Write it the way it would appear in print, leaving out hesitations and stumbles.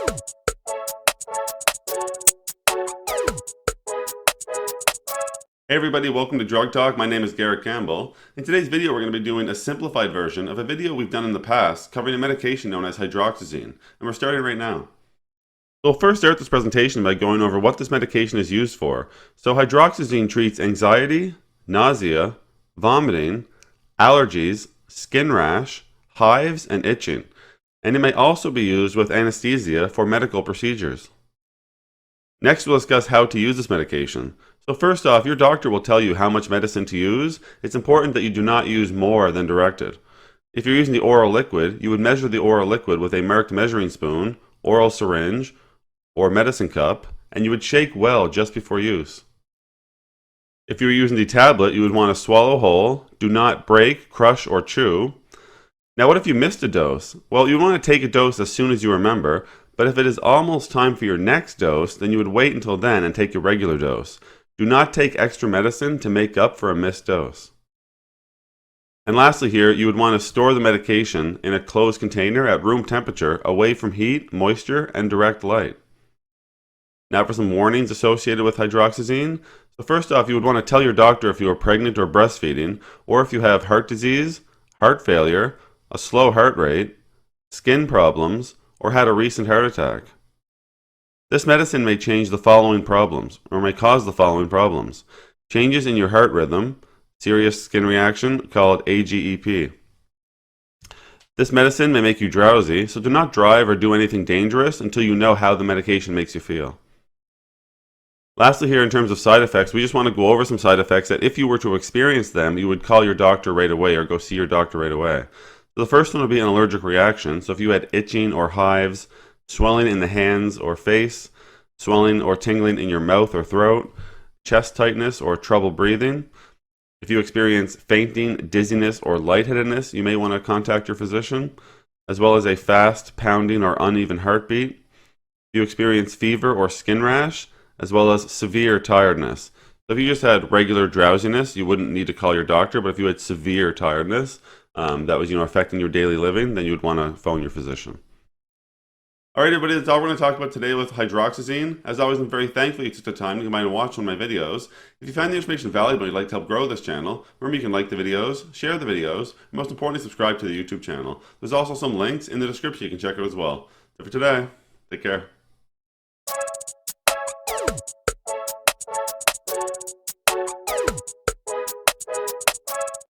Hey everybody, welcome to Drug Talk. My name is Garrett Campbell. In today's video, we're going to be doing a simplified version of a video we've done in the past covering a medication known as hydroxyzine, and we're starting right now. We'll first start this presentation by going over what this medication is used for. So hydroxyzine treats anxiety, nausea, vomiting, allergies, skin rash, hives, and itching, and it may also be used with anesthesia for medical procedures. Next, we'll discuss how to use this medication. So first off, your doctor will tell you how much medicine to use. It's important that you do not use more than directed. If you're using the oral liquid, you would measure the oral liquid with a marked measuring spoon, oral syringe, or medicine cup, and you would shake well just before use. If you're using the tablet, you would want to swallow whole, do not break, crush, or chew. Now what if you missed a dose? Well, you want to take a dose as soon as you remember, but if it is almost time for your next dose, then you would wait until then and take your regular dose. Do not take extra medicine to make up for a missed dose. And lastly here, you would want to store the medication in a closed container at room temperature, away from heat, moisture, and direct light. Now for some warnings associated with hydroxyzine. So first off, you would want to tell your doctor if you are pregnant or breastfeeding, or if you have heart disease, heart failure, a slow heart rate, skin problems, or had a recent heart attack. This medicine may change the following problems, or may cause the following problems: changes in your heart rhythm, serious skin reaction called AGEP. This medicine may make you drowsy, so do not drive or do anything dangerous until you know how the medication makes you feel. Lastly here, in terms of side effects, we just want to go over some side effects that if you were to experience them, you would call your doctor right away or go see your doctor right away. So the first one would be an allergic reaction. So if you had itching or hives, swelling in the hands or face, swelling or tingling in your mouth or throat, chest tightness or trouble breathing. If you experience fainting, dizziness, or lightheadedness, you may want to contact your physician, as well as a fast, pounding, or uneven heartbeat. If you experience fever or skin rash, as well as severe tiredness. So if you just had regular drowsiness, you wouldn't need to call your doctor, but if you had severe tiredness that was affecting your daily living, then you would want to phone your physician. Alright everybody, that's all we're going to talk about today with hydroxyzine. As always, I'm very thankful you took the time to come by and watch one of my videos. If you find the information valuable and you'd like to help grow this channel, remember you can like the videos, share the videos, and most importantly, subscribe to the YouTube channel. There's also some links in the description you can check out as well. So for today, take care.